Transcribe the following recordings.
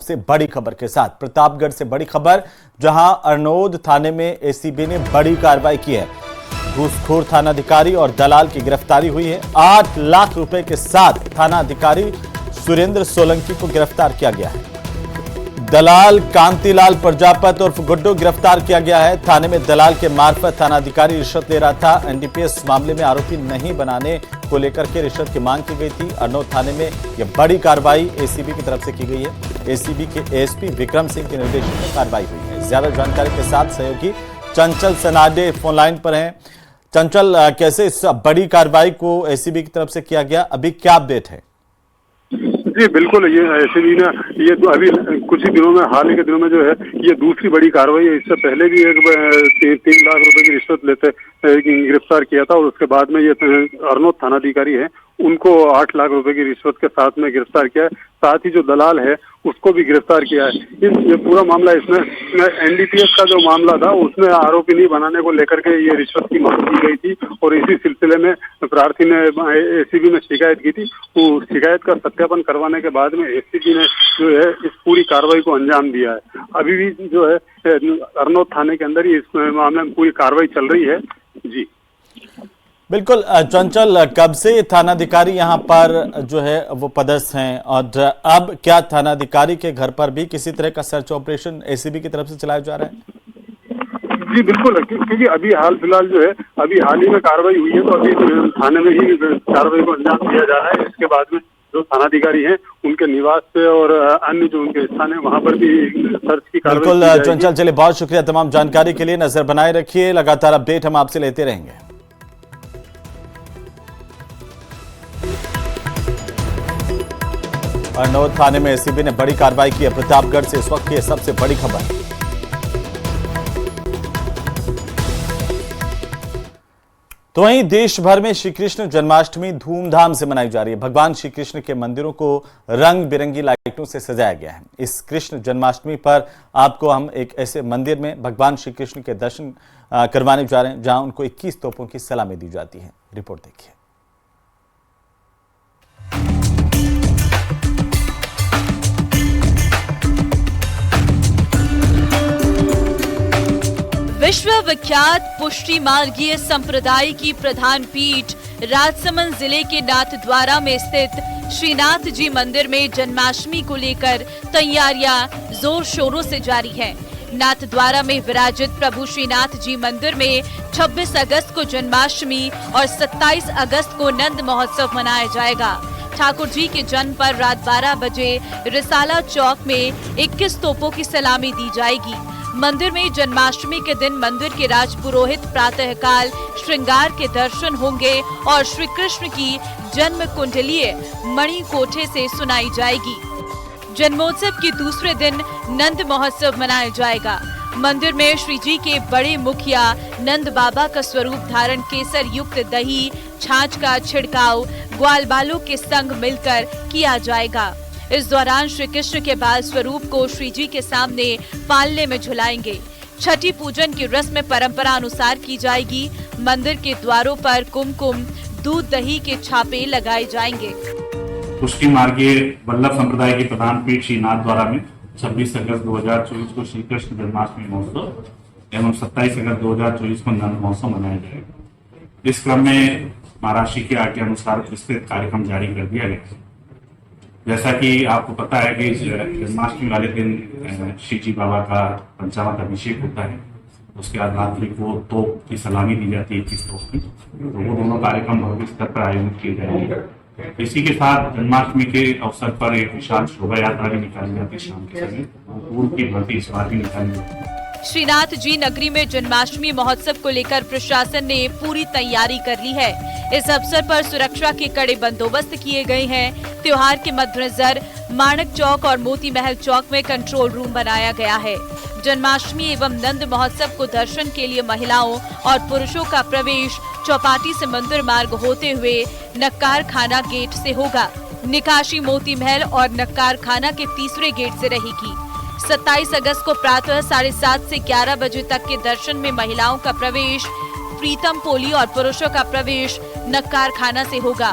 सबसे बड़ी खबर के साथ। प्रतापगढ़ से बड़ी खबर, जहां अरनोद थाने में एसीबी ने बड़ी कार्रवाई की है। घूसखोर थानाधिकारी और दलाल की गिरफ्तारी हुई है। 8 लाख रुपए के साथ थानाधिकारी सुरेंद्र सोलंकी को गिरफ्तार किया गया है। दलाल कांतिलाल प्रजापत उर्फ गुड्डू गिरफ्तार किया गया है। थाने में दलाल के मार्फत थानाधिकारी रिश्वत ले रहा था। एनडीपीएस मामले में आरोपी नहीं बनाने को लेकर के रिश्वत की मांग की गई थी। अरनोद थाने में यह बड़ी कार्रवाई एसीबी की तरफ से की गई है। एसीबी के एएसपी विक्रम सिंह के निर्देशन में कार्रवाई हुई है। ज्यादा जानकारी के साथ सहयोगी चंचल सनाडे फोन लाइन पर हैं। चंचल, कैसे इस बड़ी कार्रवाई को एसीबी की तरफ से किया गया, अभी क्या अपडेट है? जी बिल्कुल, ये एसीबी ने ये तो अभी कुछ ही दिनों में, हाल ही के दिनों में जो है ये दूसरी बड़ी कार्रवाई है। इससे पहले भी एक 3 लाख रुपए की रिश्वत लेते गिरफ्तार किया था और उसके बाद में ये अरनोद थानाधिकारी है उनको 8 लाख रुपए की रिश्वत के साथ में गिरफ्तार किया है। साथ ही जो दलाल है उसको भी गिरफ्तार किया है। ये पूरा मामला इसमें एनडीपीएस का जो मामला था उसमें आरोपी नहीं बनाने को लेकर के ये रिश्वत की मांग की गई थी और इसी सिलसिले में प्रार्थी ने एसीबी में शिकायत की थी। तो शिकायत का सत्यापन करवाने के बाद में एसीबी ने जो है इस पूरी कार्रवाई को अंजाम दिया है। अभी भी जो है अरनोद थाने के अंदर ही इस मामले में पूरी कार्रवाई चल रही है। जी बिल्कुल चंचल, कब से थानाधिकारी यहाँ पर जो है वो पदस्थ हैं और अब क्या थानाधिकारी के घर पर भी किसी तरह का सर्च ऑपरेशन एसीबी की तरफ से चलाया जा रहा है? जी बिल्कुल, क्योंकि अभी हाल फिलहाल जो है अभी हाल ही में कार्रवाई हुई है तो अभी थाने में ही कार्रवाई को अंजाम दिया जा रहा है। इसके बाद में जो थानाधिकारी हैं उनके निवास पे और अन्य जो उनके स्थान है वहां पर भी सर्च की कार्रवाई। बिल्कुल चंचल, चलिए बहुत शुक्रिया तमाम जानकारी के लिए। नजर बनाए रखिए, लगातार अपडेट हम आपसे लेते रहेंगे। अरनोद थाने में एसीबी ने बड़ी कार्रवाई की है। प्रतापगढ़ से इस वक्त की सबसे बड़ी खबर। तो वहीं देश भर में श्री कृष्ण जन्माष्टमी धूमधाम से मनाई जा रही है। भगवान श्री कृष्ण के मंदिरों को रंग बिरंगी लाइटों से सजाया गया है। इस कृष्ण जन्माष्टमी पर आपको हम एक ऐसे मंदिर में भगवान श्री कृष्ण के दर्शन करवाने जा रहे हैं जहां उनको 21 तोपों की सलामी दी जाती है। रिपोर्ट देखिए। विश्व विख्यात पुष्टि मार्गीय संप्रदाय की प्रधान पीठ राजसमंद जिले के नाथद्वारा में स्थित श्रीनाथ जी मंदिर में जन्माष्टमी को लेकर तैयारियां जोर शोरों से जारी हैं। नाथद्वारा में विराजित प्रभु श्रीनाथ जी मंदिर में 26 अगस्त को जन्माष्टमी और 27 अगस्त को नंद महोत्सव मनाया जाएगा। ठाकुर जी के जन्म पर रात 12 बजे रिसाला चौक में 21 तोपों की सलामी दी जाएगी। मंदिर में जन्माष्टमी के दिन मंदिर के राजपुरोहित प्रातःकाल श्रृंगार के दर्शन होंगे और श्री कृष्ण की जन्म कुंडलीय मणि कोठे से सुनाई जाएगी। जन्मोत्सव के दूसरे दिन नंद महोत्सव मनाया जाएगा। मंदिर में श्री जी के बड़े मुखिया नंद बाबा का स्वरूप धारण केसर युक्त दही छाछ का छिड़काव ग्वाल बालों के संग मिलकर किया जाएगा। इस दौरान श्री कृष्ण के बाल स्वरूप को श्री जी के सामने पालने में झुलाएंगे। छठी पूजन की रस्म परंपरा अनुसार की जाएगी। मंदिर के द्वारों पर कुमकुम दूध दही के छापे लगाए जाएंगे। पुष्टि मार्गीय वल्लभ संप्रदाय की प्रधान पीठ श्री नाथद्वारा में 26 अगस्त 2024 को श्री कृष्ण जन्माष्टमी महोत्सव एवं 27 अगस्त 2024 को नंद महोत्सव मनाया जाएगा। इस क्रम में महाराष्ट्र की आज्ञा अनुसार विस्तृत कार्यक्रम जारी कर दिया गया। जैसा कि आपको पता है कि जन्माष्टमी वाले दिन श्री जी बाबा का पंचामृत अभिषेक होता है। उसके बाद रात्रि को तोप की सलामी दी जाती है 21 तोप की। तो वो दोनों कार्यक्रम भव्य स्तर पर आयोजित किए जाएंगे। इसी के साथ जन्माष्टमी के अवसर पर एक विशाल शोभा यात्रा भी निकाली जाती है। शाम के समय पूर्व की भर्ती सवार भी निकाली जाती है। श्रीनाथ जी नगरी में जन्माष्टमी महोत्सव को लेकर प्रशासन ने पूरी तैयारी कर ली है। इस अवसर पर सुरक्षा के कड़े बंदोबस्त किए गए हैं। त्योहार के मद्देनजर माणक चौक और मोती महल चौक में कंट्रोल रूम बनाया गया है। जन्माष्टमी एवं नंद महोत्सव को दर्शन के लिए महिलाओं और पुरुषों का प्रवेश चौपाटी से मंदिर मार्ग होते हुए नक्कार खाना गेट से होगा। निकाशी मोती महल और नक्कार खाना के तीसरे गेट से रहेगी। 27 अगस्त को प्रातः 7:30 से 11 बजे तक के दर्शन में महिलाओं का प्रवेश प्रीतम पोली और पुरुषों का प्रवेश नक्कार खाना से होगा।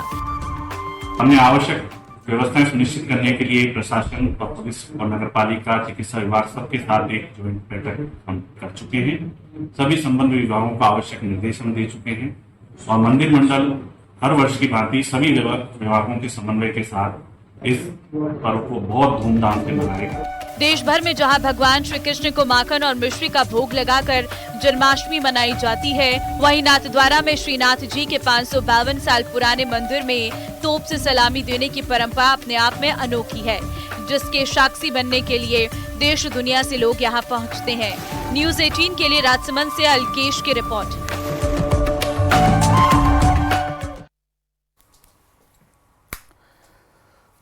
हमने आवश्यक व्यवस्थाएं सुनिश्चित करने के लिए प्रशासन और पुलिस और नगर पालिका चिकित्सा विभाग सबके साथ एक ज्वाइंट बैठक हम कर चुके हैं। सभी संबंध विभागों को आवश्यक निर्देशन दे चुके हैं और मंदिर मंडल हर वर्ष की भांति सभी विभागों के समन्वय के साथ इस पर्व को बहुत धूमधाम से मनाएगा। देश भर में जहां भगवान श्री कृष्ण को माखन और मिश्री का भोग लगाकर जन्माष्टमी मनाई जाती है, वहीं नाथद्वारा में श्रीनाथ जी के 552 साल पुराने मंदिर में तोप से सलामी देने की परंपरा अपने आप में अनोखी है, जिसके साक्षी बनने के लिए देश दुनिया से लोग यहां पहुंचते हैं। न्यूज़ 18 के लिए राजसमंद से अलकेश की रिपोर्ट।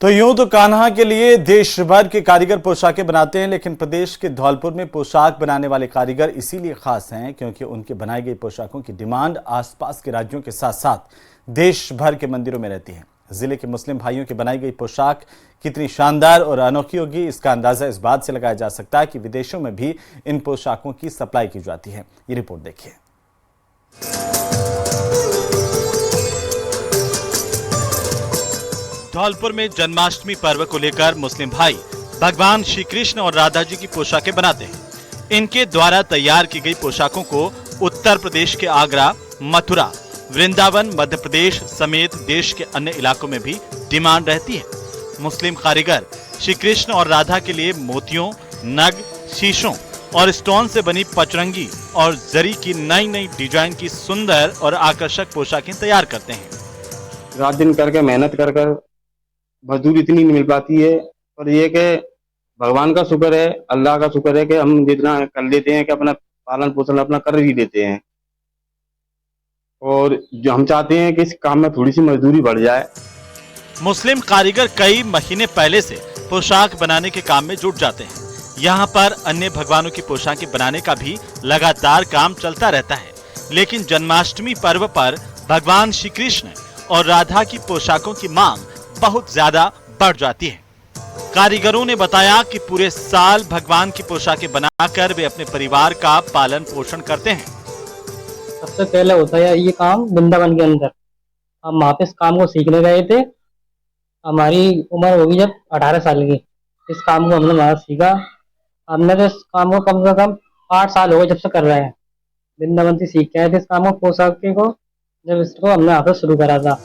तो यूं तो कान्हा के लिए देश भर के कारीगर पोशाकें बनाते हैं, लेकिन प्रदेश के धौलपुर में पोशाक बनाने वाले कारीगर इसीलिए खास हैं क्योंकि उनके बनाई गई पोशाकों की डिमांड आसपास के राज्यों के साथ साथ देश भर के मंदिरों में रहती है। जिले के मुस्लिम भाइयों की बनाई गई पोशाक कितनी शानदार और अनोखी होगी, इसका अंदाजा इस बात से लगाया जा सकता है कि विदेशों में भी इन पोशाकों की सप्लाई की जाती है। ये रिपोर्ट देखिए। धौलपुर में जन्माष्टमी पर्व को लेकर मुस्लिम भाई भगवान श्री कृष्ण और राधा जी की पोशाकें बनाते हैं। इनके द्वारा तैयार की गई पोशाकों को उत्तर प्रदेश के आगरा, मथुरा, वृंदावन, मध्य प्रदेश समेत देश के अन्य इलाकों में भी डिमांड रहती है। मुस्लिम कारीगर श्री कृष्ण और राधा के लिए मोतियों, नग, शीशों और स्टोन से बनी पचरंगी और जरी की नई नई डिजाइन की सुंदर और आकर्षक पोशाकें तैयार करते हैं। रात दिन करके मेहनत कर कर मजदूरी इतनी नहीं मिल पाती है, पर ये कि भगवान का शुक्र है, अल्लाह का शुक्र है कि हम जितना कर लेते हैं कि अपना पालन पोषण अपना कर ही लेते हैं। और जो हम चाहते हैं कि इस काम में थोड़ी सी मजदूरी बढ़ जाए। मुस्लिम कारीगर कई महीने पहले से पोशाक बनाने के काम में जुट जाते हैं। यहाँ पर अन्य भगवानों की पोशाकें बनाने का भी लगातार काम चलता रहता है, लेकिन जन्माष्टमी पर्व पर भगवान श्री कृष्ण और राधा की पोशाकों की मांग बहुत ज्यादा बढ़ जाती है। कारीगरों ने बताया कि पूरे साल भगवान की पोशाकें बनाकर वे अपने परिवार का पालन पोषण करते हैं। सबसे पहले होता है ये काम वृंदावन के अंदर। हम वहाँ पे इस काम को सीखने गए थे। हमारी उम्र होगी जब 18 साल की। इस काम को हमने वहाँ सीखा। हमने तो इस काम को कम से कम 8 साल हो गए जब से कर रहे हैं। वृंदावन से सीख के आए थे इस काम को, पोशाक को, जब इसको हमने यहाँ पे शुरू करा था।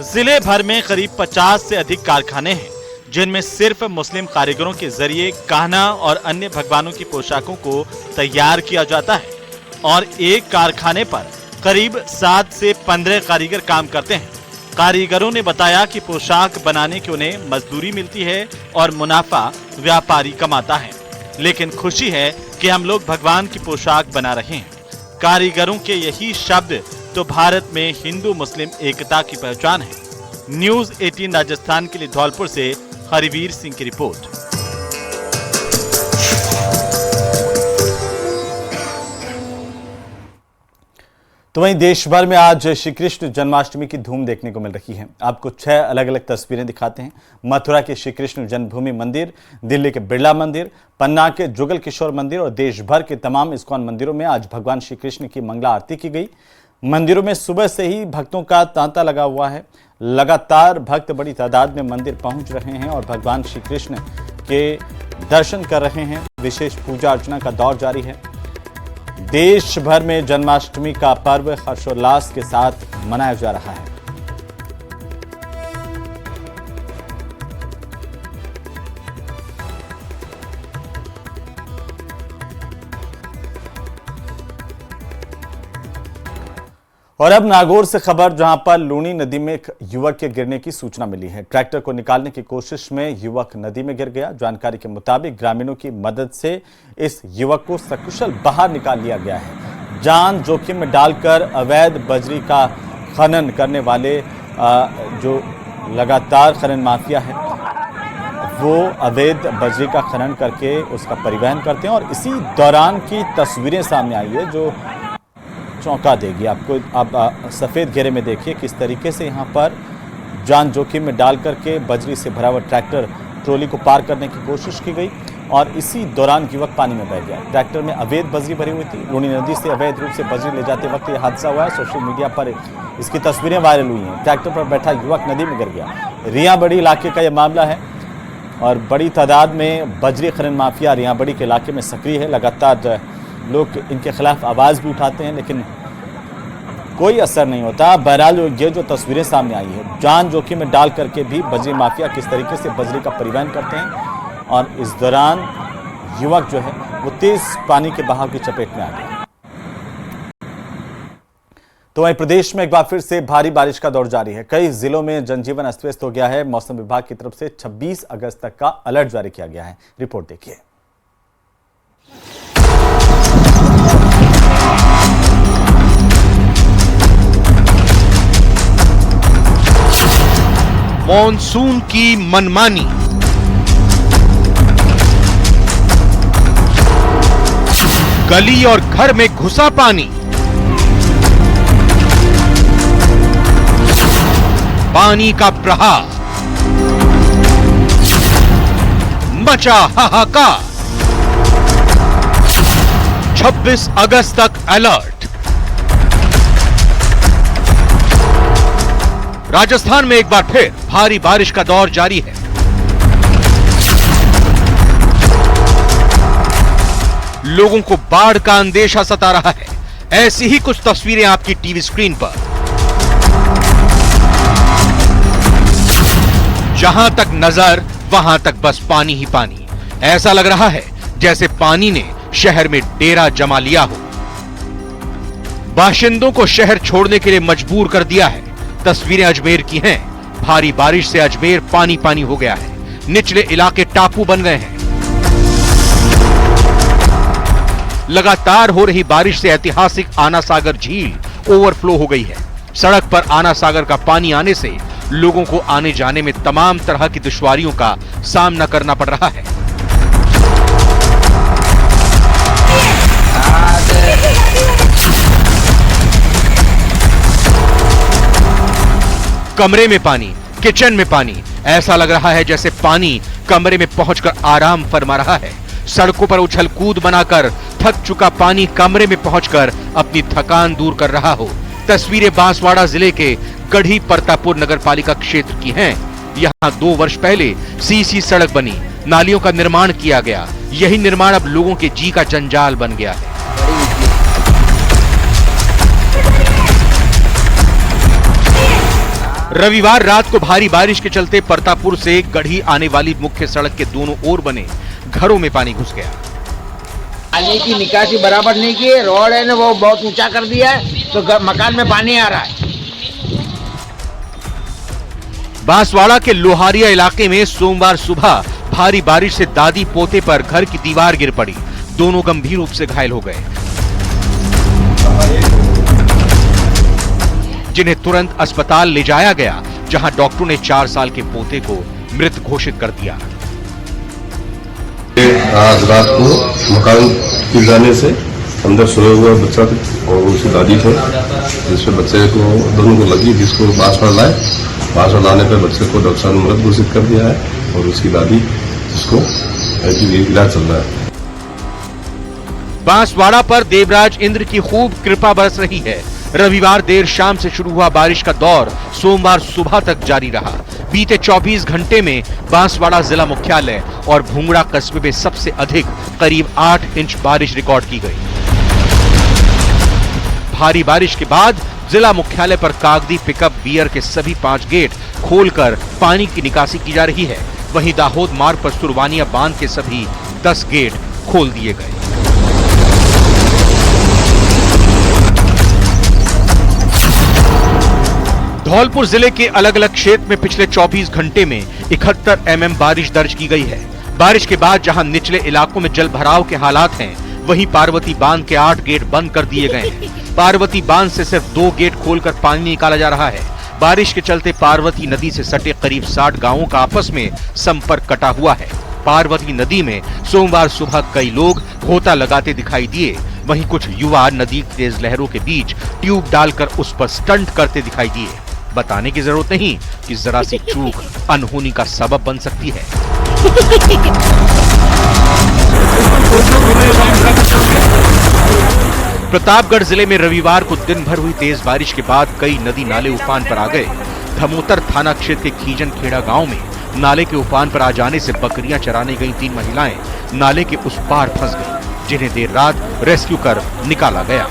जिले भर में करीब 50 से अधिक कारखाने हैं, जिनमें सिर्फ मुस्लिम कारीगरों के जरिए कान्हा और अन्य भगवानों की पोशाकों को तैयार किया जाता है और एक कारखाने पर करीब 7 से 15 कारीगर काम करते हैं। कारीगरों ने बताया कि पोशाक बनाने की उन्हें मजदूरी मिलती है और मुनाफा व्यापारी कमाता है, लेकिन खुशी है कि हम लोग भगवान की पोशाक बना रहे हैं। कारीगरों के यही शब्द तो भारत में हिंदू मुस्लिम एकता की पहचान है। न्यूज़ 18 राजस्थान के लिए धौलपुर से हरिवीर सिंह की रिपोर्ट। तो वहीं देश भर में आज श्री कृष्ण जन्माष्टमी की धूम देखने को मिल रही है। आपको 6 अलग अलग तस्वीरें दिखाते हैं। मथुरा के श्री कृष्ण जन्मभूमि मंदिर, दिल्ली के बिरला मंदिर, पन्ना के जुगल किशोर मंदिर और देश भर के तमाम इस्कॉन मंदिरों में आज भगवान श्री कृष्ण की मंगला आरती की गई। मंदिरों में सुबह से ही भक्तों का तांता लगा हुआ है। लगातार भक्त बड़ी तादाद में मंदिर पहुंच रहे हैं और भगवान श्री कृष्ण के दर्शन कर रहे हैं। विशेष पूजा अर्चना का दौर जारी है। देश भर में जन्माष्टमी का पर्व हर्षोल्लास के साथ मनाया जा रहा है। और अब नागौर से खबर, जहां पर लूनी नदी में एक युवक के गिरने की सूचना मिली है। ट्रैक्टर को निकालने की कोशिश में युवक नदी में गिर गया। जानकारी के मुताबिक ग्रामीणों की मदद से इस युवक को सकुशल बाहर निकाल लिया गया है। जान जोखिम में डालकर अवैध बजरी का खनन करने वाले जो लगातार खनन माफिया है, वो अवैध बजरी का खनन करके उसका परिवहन करते हैं। और इसी दौरान की तस्वीरें सामने आई है जो चौंका देगी आपको। आप सफ़ेद घेरे में देखिए किस तरीके से यहाँ पर जान जोखिम में डाल करके बजरी से भरा हुआ ट्रैक्टर ट्रॉली को पार करने की कोशिश की गई और इसी दौरान युवक पानी में बह गया। ट्रैक्टर में अवैध बजरी भरी हुई थी। लूनी नदी से अवैध रूप से बजरी ले जाते वक्त यह हादसा हुआ है। सोशल मीडिया पर इसकी तस्वीरें वायरल हुई हैं। ट्रैक्टर पर बैठा युवक नदी में गिर गया। रियाबड़ी इलाके का यह मामला है और बड़ी तादाद में बजरी खनन माफिया रियाबड़ी के इलाके में सक्रिय है। लगातार लोग इनके खिलाफ आवाज़ भी उठाते हैं लेकिन कोई असर नहीं होता। बहरहाल ये जो तस्वीरें सामने आई है, जान जोखिम में डाल करके भी बजरी माफिया किस तरीके से बजरी का परिवहन करते हैं और इस दौरान युवक जो है वो तेज पानी के बहाव की चपेट में आ गया। तो वहीं प्रदेश में एक बार फिर से भारी बारिश का दौर जारी है। कई जिलों में जनजीवन अस्त व्यस्त हो गया है। मौसम विभाग की तरफ से 26 अगस्त तक का अलर्ट जारी किया गया है। रिपोर्ट देखिए। मॉनसून की मनमानी, गली और घर में घुसा पानी, पानी का प्रहार, मचा हाहाकार। 26 अगस्त तक अलर्ट। राजस्थान में एक बार फिर भारी बारिश का दौर जारी है। लोगों को बाढ़ का अंदेशा सता रहा है। ऐसी ही कुछ तस्वीरें आपकी टीवी स्क्रीन पर। जहां तक नजर वहां तक बस पानी ही पानी। ऐसा लग रहा है जैसे पानी ने शहर में डेरा जमा लिया हो। बाशिंदों को शहर छोड़ने के लिए मजबूर कर दिया है। तस्वीरें अजमेर की हैं। भारी बारिश से अजमेर पानी पानी हो गया है। निचले इलाके टापू बन गए हैं। लगातार हो रही बारिश से ऐतिहासिक आना सागर झील ओवरफ्लो हो गई है। सड़क पर आना सागर का पानी आने से लोगों को आने जाने में तमाम तरह की दुश्वारियों का सामना करना पड़ रहा है। कमरे में पानी, किचन में पानी। ऐसा लग रहा है जैसे पानी कमरे में पहुंचकर आराम फरमा रहा है। सड़कों पर उछल कूद बनाकर थक चुका पानी कमरे में पहुंचकर अपनी थकान दूर कर रहा हो। तस्वीरें बांसवाड़ा जिले के गढ़ी परतापुर नगरपालिका क्षेत्र की हैं। यहां 2 वर्ष पहले सीसी सड़क बनी, नालियों का निर्माण किया गया। यही निर्माण अब लोगों के जी का जंजाल बन गया है। रविवार रात को भारी बारिश के चलते परतापुर से गढ़ी आने वाली मुख्य सड़क के दोनों ओर बने घरों में पानी घुस गया। पानी की निकासी बराबर नहीं की है। रोड है ना वो बहुत ऊंचा कर दिया है तो मकान में पानी आ रहा है। बांसवाड़ा के लोहारिया इलाके में सोमवार सुबह भारी बारिश से दादी पोते पर घर की दीवार गिर पड़ी। दोनों गंभीर रूप से घायल हो गए, जिन्हें तुरंत अस्पताल ले जाया गया, जहां डॉक्टरों ने 4 साल के पोते को मृत घोषित कर दिया। आज रात को मकान गिर जाने से अंदर सोया हुआ बच्चा और उसकी दादी थे, जिसमें बच्चे को दोनों को लगी, जिसको बांसवाड़ा लाए। बांसवाड़ा लाने पर बच्चे को डॉक्टर साहब ने मृत घोषित कर दिया है और उसकी दादी जिसको इलाज चल रहा है। बांसवाड़ा पर देवराज इंद्र की खूब कृपा बरस रही है। रविवार देर शाम से शुरू हुआ बारिश का दौर सोमवार सुबह तक जारी रहा। बीते 24 घंटे में बांसवाड़ा जिला मुख्यालय और भूंगड़ा कस्बे में सबसे अधिक करीब 8 इंच बारिश रिकॉर्ड की गई। भारी बारिश के बाद जिला मुख्यालय पर कागदी पिकअप बियर के सभी 5 गेट खोलकर पानी की निकासी की जा रही है। वहीं दाहोद मार्ग पर सुरवानिया बांध के सभी 10 गेट खोल दिए गए। धौलपुर जिले के अलग अलग क्षेत्र में पिछले 24 घंटे में 71 mm बारिश दर्ज की गई है। बारिश के बाद जहां निचले इलाकों में जल भराव के हालात हैं, वहीं पार्वती बांध के 8 गेट बंद कर दिए गए हैं। पार्वती बांध से सिर्फ 2 गेट खोलकर पानी निकाला जा रहा है। बारिश के चलते पार्वती नदी से सटे करीब 60 गांवों का आपस में संपर्क कटा हुआ है। पार्वती नदी में सोमवार सुबह कई लोग गोता लगाते दिखाई दिए। वहीं कुछ युवा नदी की तेज लहरों के बीच ट्यूब डालकर उस पर स्टंट करते दिखाई दिए। बताने की जरूरत नहीं कि जरा सी चूक अनहोनी का सबब बन सकती है। प्रतापगढ़ जिले में रविवार को दिन भर हुई तेज बारिश के बाद कई नदी नाले उफान पर आ गए। धमोतर थाना क्षेत्र के खीजन खेड़ा गांव में नाले के उफान पर आ जाने से बकरियां चराने गई 3 महिलाएं नाले के उस पार फंस गईं, जिन्हें देर रात रेस्क्यू कर निकाला गया।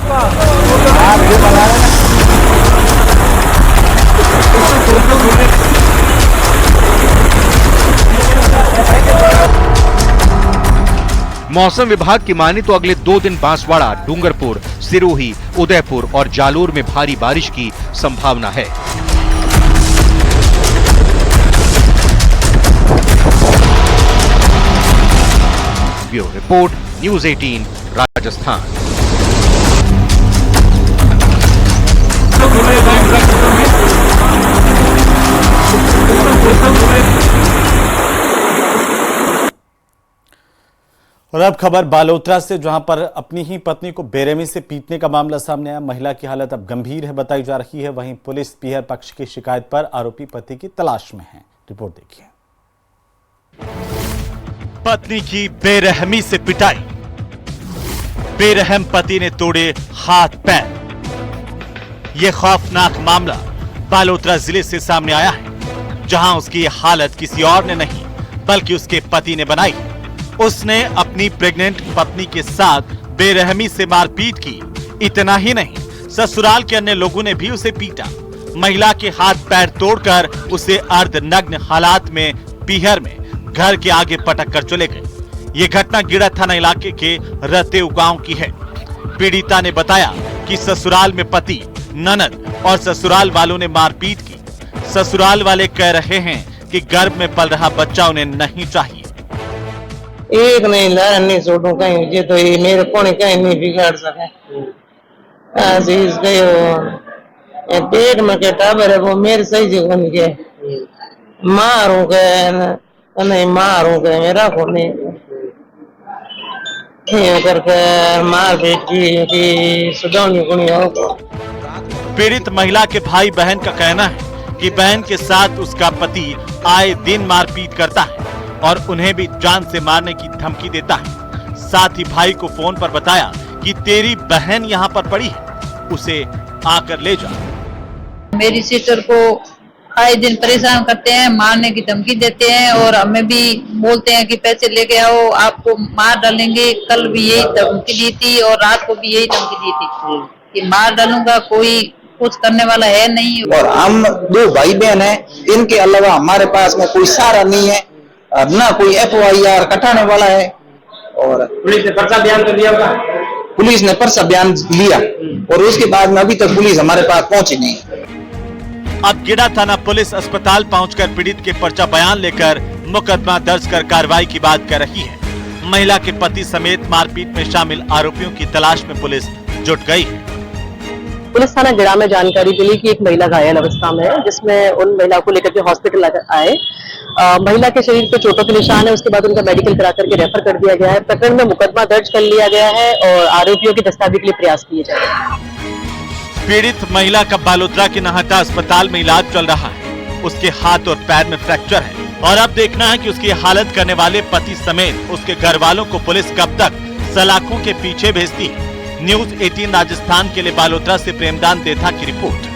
मौसम विभाग की माने तो अगले 2 दिन बांसवाड़ा, डूंगरपुर, सिरोही, उदयपुर और जालोर में भारी बारिश की संभावना है। Bureau report, news 18 Rajasthan. और अब खबर बालोतरा से, जहां पर अपनी ही पत्नी को बेरहमी से पीटने का मामला सामने आया। महिला की हालत अब गंभीर है बताई जा रही है। वहीं पुलिस पीहर पक्ष की शिकायत पर आरोपी पति की तलाश में है। रिपोर्ट देखिए। पत्नी की बेरहमी से पिटाई, बेरहम पति ने तोड़े हाथ पैर। यह खौफनाक मामला बालोतरा जिले से सामने आया है, जहां उसकी हालत किसी और ने नहीं बल्कि उसके पति ने बनाई। उसने अपनी प्रेग्नेंट पत्नी के साथ बेरहमी से मारपीट की। इतना ही नहीं, ससुराल के अन्य लोगों ने भी उसे पीटा। महिला के हाथ पैर तोड़कर उसे अर्धनग्न हालात में पीहर में घर के आगे पटक कर चले गए। ये घटना गिड़ा थाना इलाके के रतेव गांव की है। पीड़िता ने बताया कि ससुराल में पति, ननद और ससुराल वालों ने मारपीट की। ससुराल वाले कह रहे हैं कि गर्भ में पल रहा बच्चा उन्हें नहीं चाहिए। एक नहीं ला नहीं छोटू कहीं ये तो ये मेरे को कहीं नहीं बिगाड़ सके। आजीज गयो पेट में के टाबर है वो मेरे सही जीवन के मारू के नहीं मारू के मेरा को नहीं करके मार बेटी की सुधारनी गुणी हो। पीड़ित महिला के भाई बहन का कहना है कि बहन के साथ उसका पति आए दिन मारपीट करता है और उन्हें भी जान से मारने की धमकी देता है। साथ ही भाई को फोन पर बताया कि तेरी बहन यहाँ पर पड़ी है, उसे आकर ले जा। मेरी सिस्टर को आए दिन परेशान करते हैं, मारने की धमकी देते हैं और हमें भी बोलते हैं कि पैसे लेके आओ, आपको मार डालेंगे। कल भी यही धमकी दी थी और रात को भी यही धमकी दी थी कि मार डालूंगा, कोई कुछ करने वाला है नहीं। और हम 2 भाई बहन हैं, इनके अलावा हमारे पास में कोई सहारा नहीं है, ना कोई FIR कटाने वाला है। और पुलिस ने पर्चा बयान कर दिया होगा। पुलिस ने पर्चा बयान लिया और उसके बाद में अभी तक पुलिस हमारे पास पहुंची नहीं। अब गिड़ा थाना पुलिस अस्पताल पहुंचकर पीड़ित के पर्चा बयान लेकर मुकदमा दर्ज कर कार्रवाई की बात कर रही है। महिला के पति समेत मारपीट में शामिल आरोपियों की तलाश में पुलिस जुट गई है। पुलिस थाना गिड़ा में जानकारी मिली कि एक महिला घायल अवस्था में है, जिसमें उन महिला को लेकर के हॉस्पिटल आए। महिला के शरीर पे चोटों के निशान है। उसके बाद उनका मेडिकल करा करके रेफर कर दिया गया है। प्रकरण में मुकदमा दर्ज कर लिया गया है और आरोपियों की दस्तावेज के लिए प्रयास किए जा रहे हैं। पीड़ित महिला का बालोतरा के नहाता अस्पताल में इलाज चल रहा है। उसके हाथ और पैर में फ्रैक्चर है और अब देखना है कि उसकी हालत करने वाले पति समेत उसके घर वालों को पुलिस कब तक सलाखों के पीछे भेजती है। न्यूज़ 18 राजस्थान के लिए बालोतरा से प्रेमदान देथा की रिपोर्ट।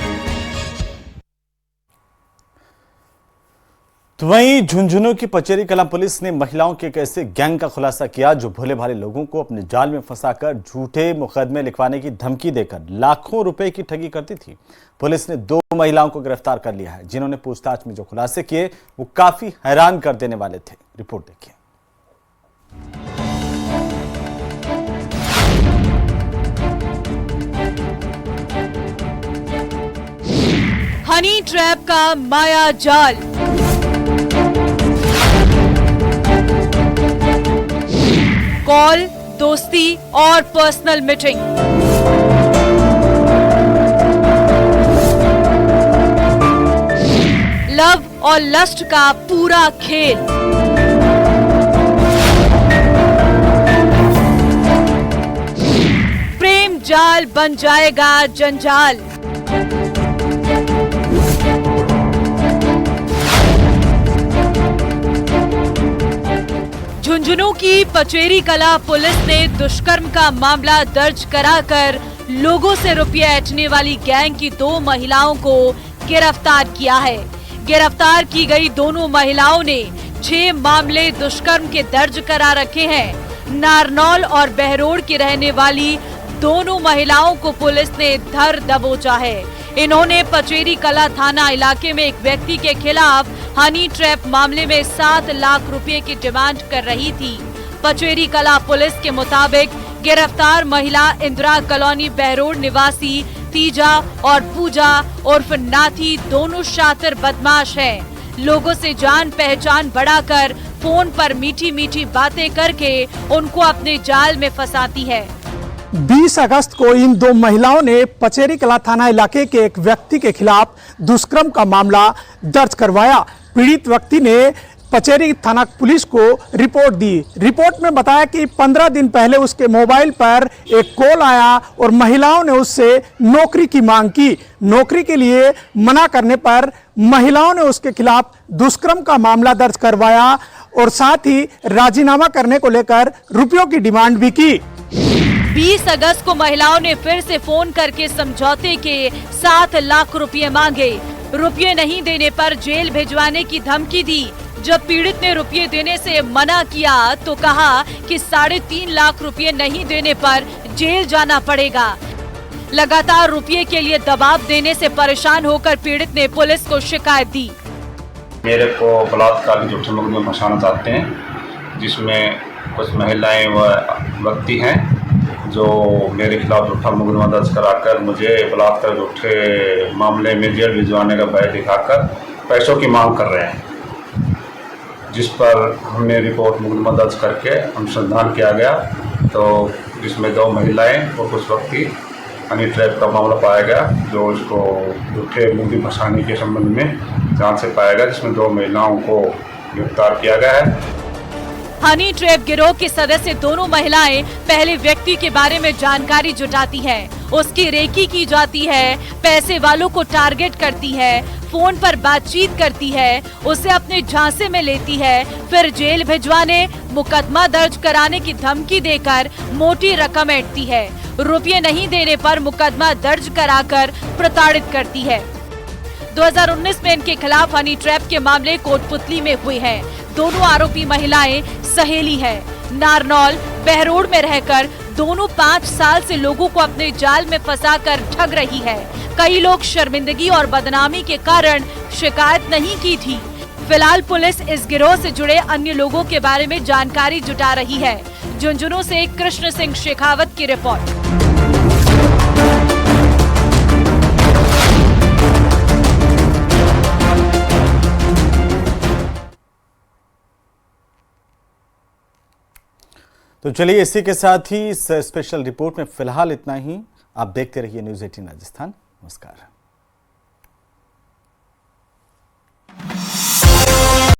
तो वहीं झुंझुनू की पचेरी कलां पुलिस ने महिलाओं के एक ऐसे गैंग का खुलासा किया जो भोले भाले लोगों को अपने जाल में फंसाकर झूठे मुकदमे लिखवाने की धमकी देकर लाखों रुपए की ठगी करती थी। पुलिस ने 2 महिलाओं को गिरफ्तार कर लिया है, जिन्होंने पूछताछ में जो खुलासे किए वो काफी हैरान कर देने वाले थे। रिपोर्ट देखिए। हनी ट्रैप का माया जाल, कॉल, दोस्ती और पर्सनल मीटिंग, लव और लस्ट का पूरा खेल। प्रेम जाल बन जाएगा जंजाल। झुंझुनू की पचेरी कला पुलिस ने दुष्कर्म का मामला दर्ज कराकर लोगों से रुपये ऐंठने वाली गैंग की 2 महिलाओं को गिरफ्तार किया है। गिरफ्तार की गई दोनों महिलाओं ने 6 मामले दुष्कर्म के दर्ज करा रखे हैं। नारनौल और बहरोड की रहने वाली दोनों महिलाओं को पुलिस ने धर दबोचा है। इन्होंने पचेरी कला थाना इलाके में एक व्यक्ति के खिलाफ हनी ट्रैप मामले में 7 लाख रुपए की डिमांड कर रही थी। पचेरी कला पुलिस के मुताबिक गिरफ्तार महिला इंदिरा कॉलोनी बहरोड निवासी तीजा और पूजा उर्फ नाथी दोनों शातिर बदमाश हैं। लोगों से जान पहचान बढ़ाकर फोन पर मीठी मीठी बातें करके उनको अपने जाल में फंसाती है। 20 अगस्त को इन 2 महिलाओं ने पचेरी कला थाना इलाके के एक व्यक्ति के खिलाफ दुष्कर्म का मामला दर्ज करवाया। पीड़ित व्यक्ति ने पचेरी थाना पुलिस को रिपोर्ट दी। रिपोर्ट में बताया कि 15 दिन पहले उसके मोबाइल पर एक कॉल आया और महिलाओं ने उससे नौकरी की मांग की। नौकरी के लिए मना करने पर महिलाओं ने उसके खिलाफ दुष्कर्म का मामला दर्ज करवाया और साथ ही राजीनामा करने को लेकर रुपयों की डिमांड भी की। 20 अगस्त को महिलाओं ने फिर से फोन करके समझौते के 7 लाख रुपए मांगे। रुपये नहीं देने पर जेल भिजवाने की धमकी दी। जब पीड़ित ने रुपये देने से मना किया तो कहा कि 3.5 लाख रुपए नहीं देने पर जेल जाना पड़ेगा। लगातार रुपये के लिए दबाव देने से परेशान होकर पीड़ित ने पुलिस को शिकायत दी। मेरे को बलात्कार के झूठे मुकदमे में फंसाना चाहते हैं, जिसमें कुछ महिलाएं व व्यक्ति हैं जो मेरे खिलाफ झूठा मुकदमा दर्ज कराकर मुझे बलात्कार झूठे मामले में जेल भिजवाने का भय दिखाकर पैसों की मांग कर रहे हैं, जिस पर हमने रिपोर्ट मुकदमा दर्ज करके अनुसंधान किया गया तो इसमें 2 महिलाएं और कुछ व्यक्ति हनी ट्रैप का मामला पाया गया, जो इसको झूठे मुकदमे फंसाने के संबंध में जांच से पाया गया, जिसमें 2 महिलाओं को गिरफ्तार किया गया है। हनी ट्रैप गिरोह के सदस्य दोनों महिलाएं पहले व्यक्ति के बारे में जानकारी जुटाती हैं, उसकी रेकी की जाती है, पैसे वालों को टारगेट करती है, फोन पर बातचीत करती है, उसे अपने झांसे में लेती है, फिर जेल भिजवाने, मुकदमा दर्ज कराने की धमकी देकर मोटी रकम ऐंठती है। रुपये नहीं देने पर मुकदमा दर्ज कराकर प्रताड़ित करती है। 2019 में इनके खिलाफ हनी ट्रैप के मामले कोटपुतली में हुए हैं। दोनों आरोपी महिलाएं सहेली हैं। नारनौल बहरोड में रहकर दोनों 5 साल से लोगों को अपने जाल में फंसाकर ठग रही है। कई लोग शर्मिंदगी और बदनामी के कारण शिकायत नहीं की थी। फिलहाल पुलिस इस गिरोह से जुड़े अन्य लोगों के बारे में जानकारी जुटा रही है। झुंझुनू से कृष्ण सिंह शेखावत की रिपोर्ट। तो चलिए इसी के साथ ही इस स्पेशल रिपोर्ट में फिलहाल इतना ही। आप देखते रहिए न्यूज़ 18 राजस्थान। नमस्कार।